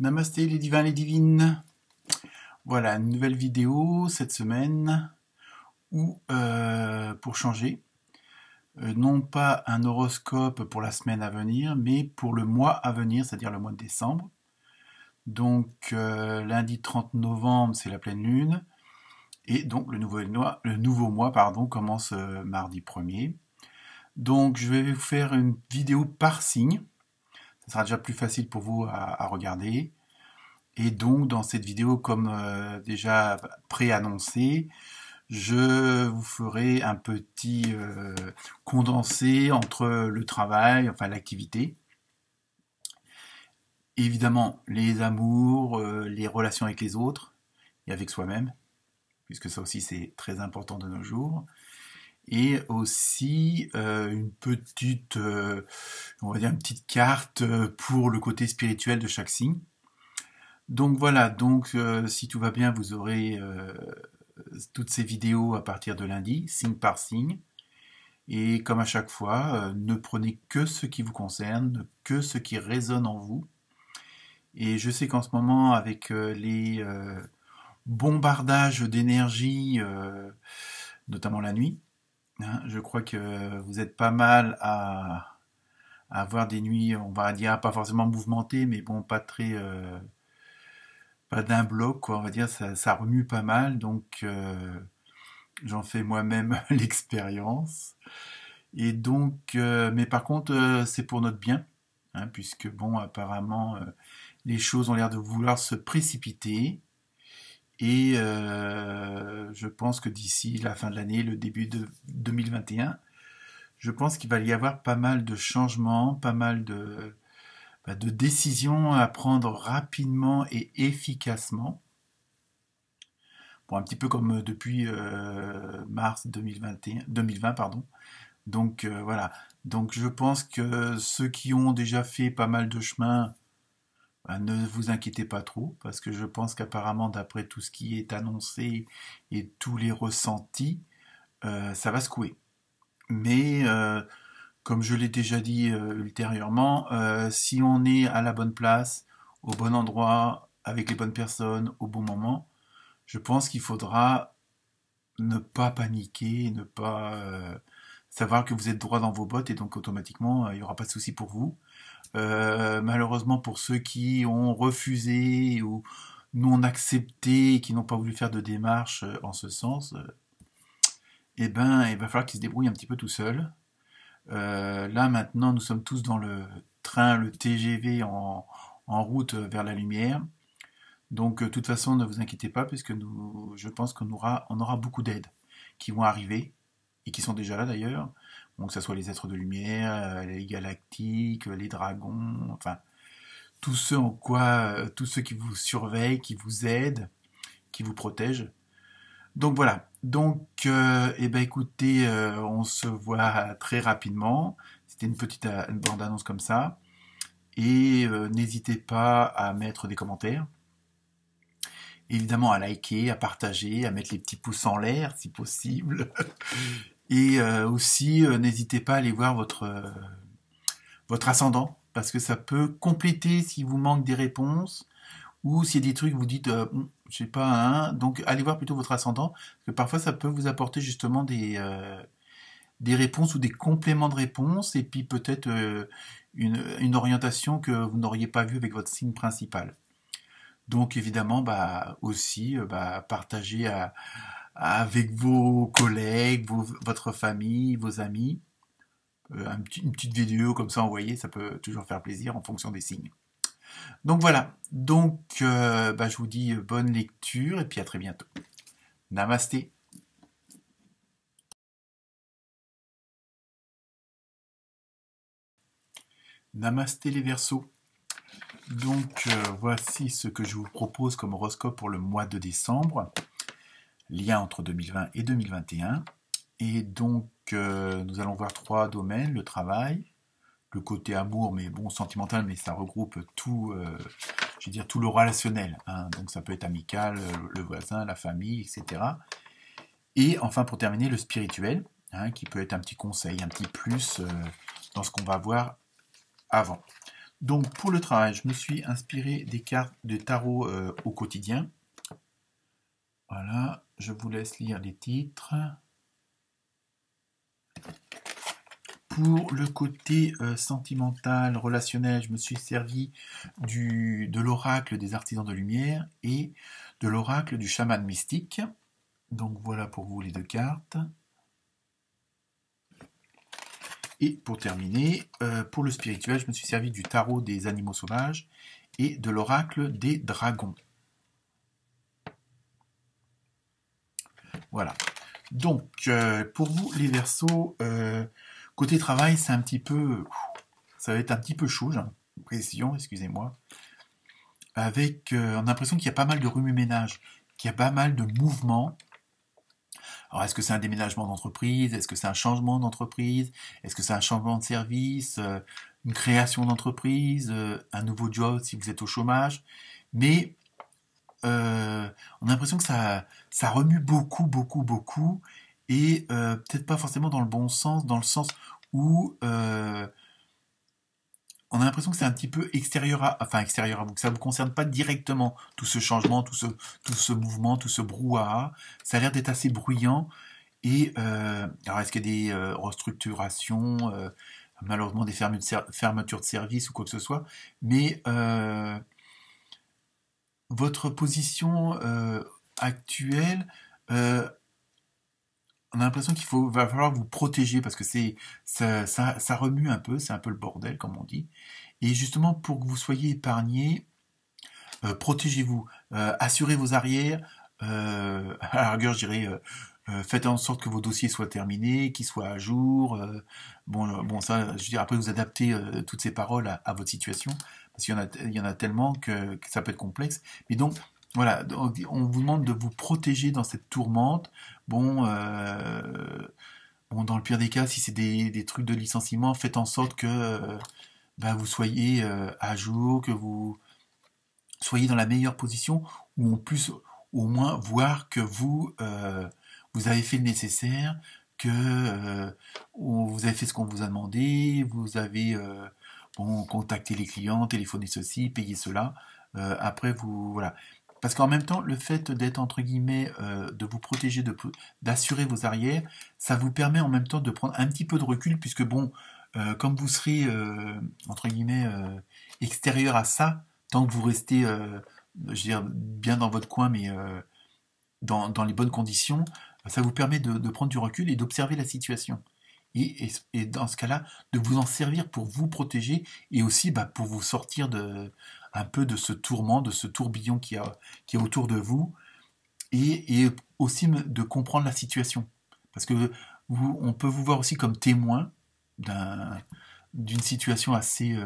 Namasté les divins, les divines. Voilà, une nouvelle vidéo cette semaine où, pour changer, non pas un horoscope pour la semaine à venir, mais pour le mois à venir, c'est-à-dire le mois de décembre. Donc, lundi 30 novembre, c'est la pleine lune. Et donc, le nouveau mois commence mardi 1er. Donc, je vais vous faire une vidéo par signe. Ça sera déjà plus facile pour vous à regarder. Et donc, dans cette vidéo, comme déjà préannoncé, je vous ferai un petit condensé entre le travail, enfin l'activité, évidemment les amours, les relations avec les autres et avec soi-même, puisque ça aussi c'est très important de nos jours, et aussi une petite, on va dire une petite carte pour le côté spirituel de chaque signe. Donc voilà, donc si tout va bien, vous aurez toutes ces vidéos à partir de lundi, signe par signe. Et comme à chaque fois, ne prenez que ce qui vous concerne, que ce qui résonne en vous. Et je sais qu'en ce moment, avec les bombardages d'énergie, notamment la nuit, hein, je crois que vous êtes pas mal à avoir des nuits, on va dire, pas forcément mouvementées, mais bon, pas très... pas d'un bloc, quoi, on va dire, ça remue pas mal, donc j'en fais moi-même l'expérience. Et donc, mais par contre, c'est pour notre bien, hein, puisque bon, apparemment, les choses ont l'air de vouloir se précipiter, et je pense que d'ici la fin de l'année, le début de 2021, je pense qu'il va y avoir pas mal de changements, pas mal de décisions à prendre rapidement et efficacement. Bon, un petit peu comme depuis mars 2020, pardon. Donc voilà. Donc je pense que ceux qui ont déjà fait pas mal de chemin, ne vous inquiétez pas trop, parce que je pense qu'apparemment, d'après tout ce qui est annoncé et tous les ressentis, ça va secouer. Mais comme je l'ai déjà dit ultérieurement, si on est à la bonne place, au bon endroit, avec les bonnes personnes, au bon moment, je pense qu'il faudra ne pas paniquer, ne pas savoir que vous êtes droit dans vos bottes et donc automatiquement il n'y aura pas de souci pour vous. Malheureusement pour ceux qui ont refusé ou non accepté, qui n'ont pas voulu faire de démarche en ce sens, eh ben il va falloir qu'ils se débrouillent un petit peu tout seuls. Là maintenant nous sommes tous dans le train, le TGV en route vers la lumière. Donc, de toute façon, ne vous inquiétez pas, puisque je pense qu'on aura beaucoup d'aides qui vont arriver, et qui sont déjà là d'ailleurs. Donc, que ce soit les êtres de lumière, les galactiques, les dragons, enfin, tous ceux qui vous surveillent, qui vous aident, qui vous protègent. Donc voilà. Donc, eh ben, écoutez, on se voit très rapidement. C'était une bande-annonce comme ça. Et n'hésitez pas à mettre des commentaires. Évidemment à liker, à partager, à mettre les petits pouces en l'air si possible. Et aussi, n'hésitez pas à aller voir votre ascendant, parce que ça peut compléter si vous manque des réponses, ou s'il y a des trucs vous dites, je sais pas, hein, donc allez voir plutôt votre ascendant, parce que parfois ça peut vous apporter justement des réponses ou des compléments de réponses, et puis peut-être une orientation que vous n'auriez pas vue avec votre signe principal. Donc évidemment, aussi, partagez avec vos collègues, votre famille, vos amis, une petite vidéo comme ça envoyée, ça peut toujours faire plaisir en fonction des signes. Donc voilà, donc je vous dis bonne lecture et puis à très bientôt. Namasté. Namasté les Verseaux. Donc voici ce que je vous propose comme horoscope pour le mois de décembre, lien entre 2020 et 2021. Et donc nous allons voir 3 domaines, le travail, le côté amour, mais bon, sentimental, mais ça regroupe tout, je veux dire, tout le relationnel, hein. Donc ça peut être amical, le voisin, la famille, etc. Et enfin pour terminer, le spirituel, hein, qui peut être un petit conseil, un petit plus dans ce qu'on va voir avant. Donc pour le travail, je me suis inspiré des cartes de tarot au quotidien. Voilà, je vous laisse lire les titres. Pour le côté sentimental, relationnel, je me suis servi de l'oracle des artisans de lumière et de l'oracle du chaman mystique. Donc voilà pour vous les deux cartes. Et pour terminer, pour le spirituel, je me suis servi du tarot des animaux sauvages et de l'oracle des dragons. Voilà. Donc, pour vous, les Verseaux, côté travail, c'est un petit peu... Ça va être un petit peu chaud, j'ai l'impression, excusez-moi. Avec, on a l'impression qu'il y a pas mal de remue-ménage, qu'il y a pas mal de mouvements. Alors, est-ce que c'est un déménagement d'entreprise? Est-ce que c'est un changement d'entreprise? Est-ce que c'est un changement de service? Une création d'entreprise? Un nouveau job si vous êtes au chômage? Mais on a l'impression que ça remue beaucoup, beaucoup, beaucoup, et peut-être pas forcément dans le bon sens, dans le sens où on a l'impression que c'est un petit peu extérieur à vous, que ça ne vous concerne pas directement, tout ce changement, tout ce mouvement, tout ce brouhaha. Ça a l'air d'être assez bruyant, et alors est-ce qu'il y a des restructurations, malheureusement des fermetures de services ou quoi que ce soit, mais votre position actuelle, on a l'impression va falloir vous protéger parce que ça remue un peu, c'est un peu le bordel comme on dit. Et justement pour que vous soyez épargné, protégez-vous, assurez vos arrières. À la rigueur, je dirais, faites en sorte que vos dossiers soient terminés, qu'ils soient à jour. Bon, ça, je veux dire, après vous adaptez toutes ces paroles à votre situation, parce qu'il y en a tellement que ça peut être complexe. Mais donc, voilà, on vous demande de vous protéger dans cette tourmente. Bon, bon, dans le pire des cas, si c'est des trucs de licenciement, faites en sorte que vous soyez à jour, que vous soyez dans la meilleure position, où on puisse au moins voir que vous avez fait le nécessaire, que vous avez fait ce qu'on vous a demandé, vous avez contacté les clients, téléphoné ceci, payé cela. Après, voilà. Parce qu'en même temps, le fait d'être, entre guillemets, de vous protéger, d'assurer vos arrières, ça vous permet en même temps de prendre un petit peu de recul, puisque bon, comme vous serez, entre guillemets, extérieur à ça, tant que vous restez, je veux dire, bien dans votre coin, mais dans les bonnes conditions, ça vous permet de prendre du recul et d'observer la situation. Et dans ce cas-là, de vous en servir pour vous protéger et aussi pour vous sortir un peu de ce tourment, de ce tourbillon qui est autour de vous, et aussi de comprendre la situation. Parce que on peut vous voir aussi comme témoin d'une situation assez,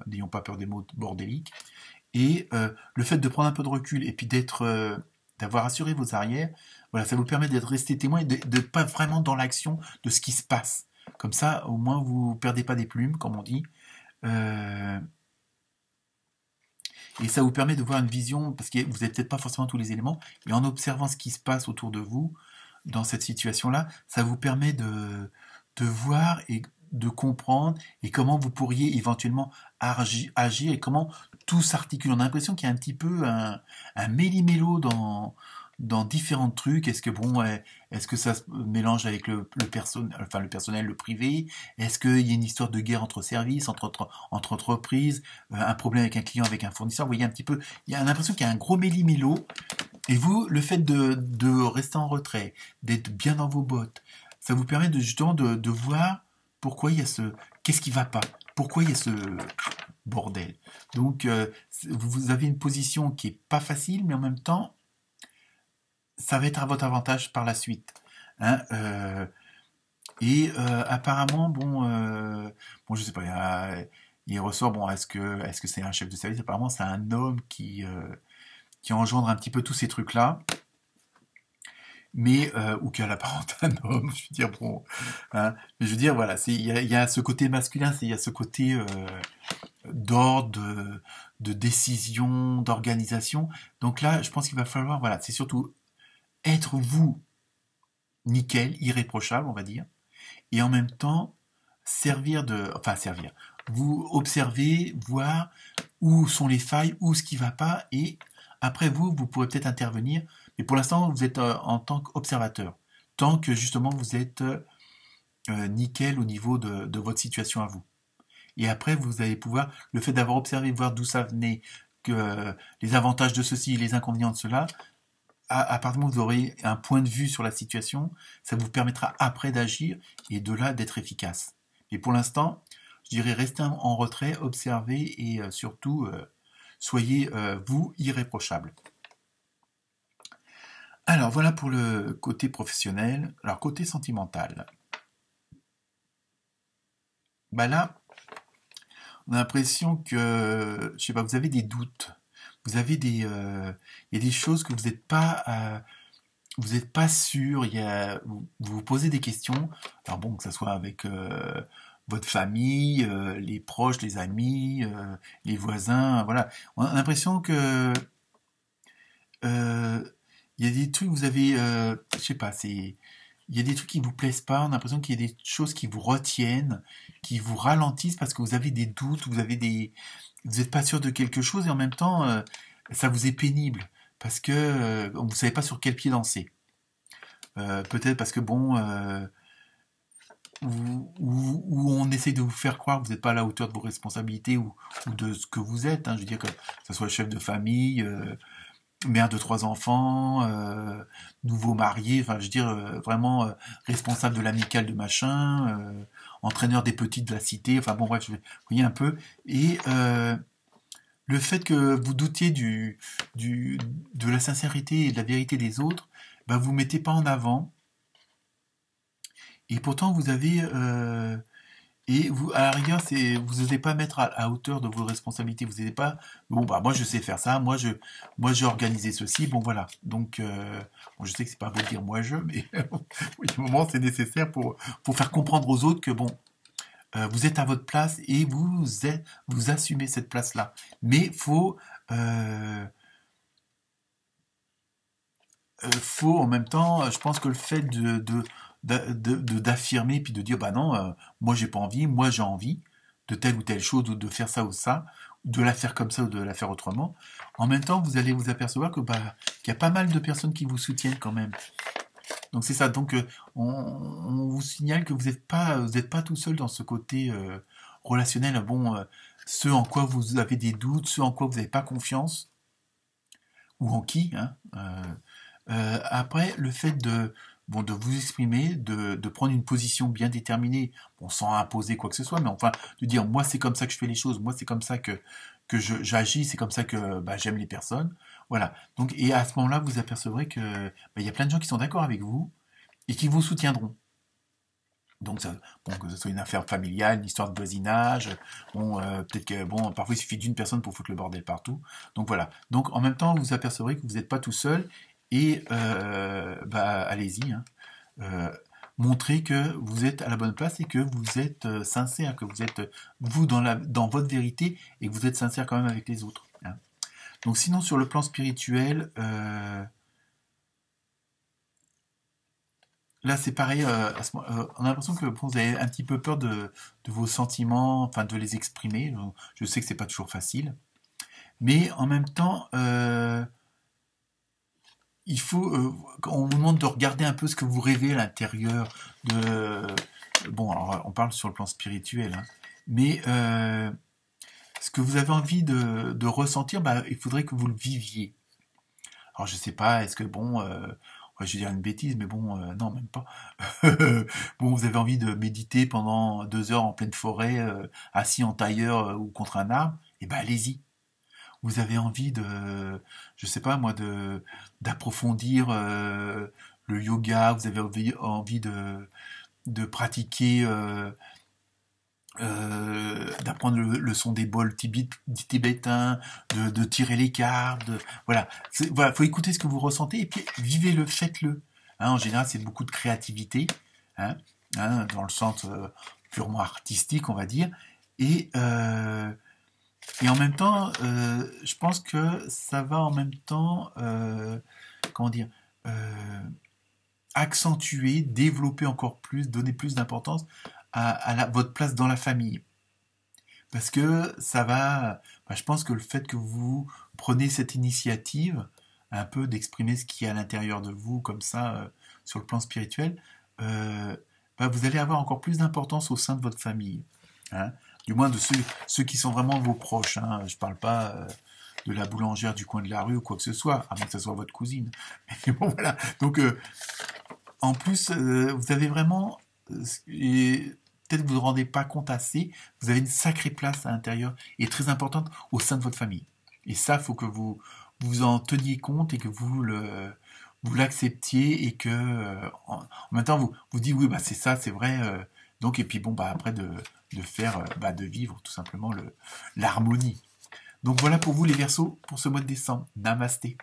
n'ayons pas peur des mots, bordéliques. Et le fait de prendre un peu de recul et puis d'avoir assuré vos arrières, voilà, ça vous permet d'être resté témoin et de pas vraiment dans l'action de ce qui se passe. Comme ça, au moins, vous perdez pas des plumes, comme on dit. Et ça vous permet de voir une vision, parce que vous n'avez peut-être pas forcément tous les éléments, et en observant ce qui se passe autour de vous, dans cette situation-là, ça vous permet de voir et de comprendre, et comment vous pourriez éventuellement agir, et comment tout s'articule. On a l'impression qu'il y a un petit peu un méli-mélo dans différents trucs. Est-ce que est-ce que ça se mélange avec le personnel, le privé? Est-ce qu'il y a une histoire de guerre entre services, entre entreprises, un problème avec un client, avec un fournisseur? Vous voyez un petit peu, il y a l'impression qu'il y a un gros méli-mélo. Et vous, le fait de rester en retrait, d'être bien dans vos bottes, ça vous permet justement de voir pourquoi il y a qu'est-ce qui va pas, pourquoi il y a ce bordel. Donc, vous avez une position qui est pas facile, mais en même temps, ça va être à votre avantage par la suite. Hein, apparemment, je sais pas, il ressort, est-ce que c'est un chef de service? Apparemment, c'est un homme qui engendre un petit peu tous ces trucs-là. Mais ou qu'à l'apparence un homme, je veux dire hein, mais je veux dire voilà, il y a ce côté masculin, il y a ce côté d'ordre, de décision, d'organisation. Donc là, je pense qu'il va falloir voilà, c'est surtout être vous nickel, irréprochable, on va dire, et en même temps servir, vous observez, voir où sont les failles, où ce qui ne va pas, et après vous pourrez peut-être intervenir, mais pour l'instant, vous êtes en tant qu'observateur, tant que justement vous êtes nickel au niveau de votre situation à vous. Et après, vous allez pouvoir, le fait d'avoir observé, voir d'où ça venait, que les avantages de ceci, les inconvénients de cela, à partir du moment où vous aurez un point de vue sur la situation, ça vous permettra après d'agir et de là d'être efficace. Mais pour l'instant, je dirais restez en retrait, observez et surtout soyez vous irréprochable. Alors voilà pour le côté professionnel. Alors côté sentimental. Bah là, on a l'impression que, je sais pas, vous avez des doutes. Vous avez il y a des choses que vous êtes pas sûr. Vous vous posez des questions. Alors bon, que ça soit avec votre famille, les proches, les amis, les voisins, voilà. On a l'impression que euh, il y a des trucs, vous avez, je sais pas, il y a des trucs qui vous plaisent pas. On a l'impression qu'il y a des choses qui vous retiennent, qui vous ralentissent parce que vous avez des doutes, vous n'êtes pas sûr de quelque chose et en même temps, ça vous est pénible parce que vous savez pas sur quel pied danser. Peut-être parce que bon, ou on essaie de vous faire croire que vous n'êtes pas à la hauteur de vos responsabilités ou de ce que vous êtes. Hein. Je veux dire que ce soit chef de famille, mère de 3 enfants, nouveau marié, enfin je veux dire vraiment responsable de l'amicale de machin, entraîneur des petites de la cité, enfin bon bref, vous voyez un peu. Et le fait que vous doutiez de la sincérité et de la vérité des autres, bah, vous ne mettez pas en avant. Et pourtant, vous avez... et vous, à la rigueur, vous n'osez pas mettre à hauteur de vos responsabilités. Vous n'osez pas... Bon, bah, moi, je sais faire ça. Moi, j'ai organisé ceci. Bon, voilà. Donc, bon, je sais que c'est pas beau de dire moi, mais oui, au moment, c'est nécessaire pour faire comprendre aux autres que, bon, vous êtes à votre place et vous assumez cette place-là. Mais faut en même temps, je pense que le fait d'affirmer puis de dire bah non, moi j'ai pas envie, moi j'ai envie de telle ou telle chose ou de faire ça ou ça, de la faire comme ça ou de la faire autrement. En même temps, vous allez vous apercevoir que bah qu'il y a pas mal de personnes qui vous soutiennent quand même. Donc c'est ça. Donc on vous signale que vous êtes pas tout seul dans ce côté relationnel. Bon, ce en quoi vous avez des doutes, ce en quoi vous n'avez pas confiance ou en qui, hein. Après, le fait bon, de vous exprimer, de prendre une position bien déterminée, bon, sans imposer quoi que ce soit, mais enfin, de dire, moi, c'est comme ça que je fais les choses, moi, c'est comme ça que j'agis, c'est comme ça que bah, j'aime les personnes. Voilà. Donc, et à ce moment-là, vous apercevrez que bah, il y a plein de gens qui sont d'accord avec vous et qui vous soutiendront. Donc, bon, que ce soit une affaire familiale, une histoire de voisinage, bon, peut-être que, bon, parfois il suffit d'une personne pour foutre le bordel partout. Donc voilà. Donc en même temps, vous apercevrez que vous n'êtes pas tout seul et bah, allez-y, hein. Euh, montrez que vous êtes à la bonne place et que vous êtes sincère, que vous êtes vous dans votre vérité et que vous êtes sincère quand même avec les autres, hein. Donc sinon, sur le plan spirituel, là, c'est pareil. On a l'impression que bon, vous avez un petit peu peur de vos sentiments, enfin de les exprimer. Donc, je sais que c'est pas toujours facile, mais en même temps, il faut. On vous demande de regarder un peu ce que vous rêvez à l'intérieur de. Bon, alors, on parle sur le plan spirituel, hein, mais ce que vous avez envie de ressentir, bah, il faudrait que vous le viviez. Alors, je sais pas. Est-ce que bon. Ouais, je vais dire une bêtise, mais bon, non, même pas. Bon, vous avez envie de méditer pendant 2 heures en pleine forêt, assis en tailleur ou contre un arbre, et ben allez-y. Vous avez envie je sais pas moi, d'approfondir le yoga. Vous avez envie de pratiquer, d'apprendre le son des bols tibétains, de tirer les cartes. Voilà, voilà, faut écouter ce que vous ressentez et puis vivez-le, faites-le. Hein, en général, c'est beaucoup de créativité, hein, dans le sens purement artistique, on va dire. Et, euh, et en même temps, je pense que ça va en même temps, comment dire, euh, accentuer, développer encore plus, donner plus d'importance à votre place dans la famille. parce que ça va, je pense que le fait que vous prenez cette initiative, un peu d'exprimer ce qui est à l'intérieur de vous, comme ça, sur le plan spirituel, euh, vous allez avoir encore plus d'importance au sein de votre famille. Hein. Du moins de ceux qui sont vraiment vos proches. Hein. Je parle pas de la boulangère du coin de la rue ou quoi que ce soit, à moins que ce soit votre cousine. Mais bon, voilà. Donc, en plus, vous avez vraiment, et peut-être que vous ne vous rendez pas compte assez, vous avez une sacrée place à l'intérieur et très importante au sein de votre famille. Et ça, il faut que vous en teniez compte et que vous l'acceptiez et que en même temps vous dites oui c'est ça, c'est vrai. Donc et puis bon après de faire de vivre tout simplement l'harmonie. Donc voilà pour vous les Verseaux pour ce mois de décembre. Namasté.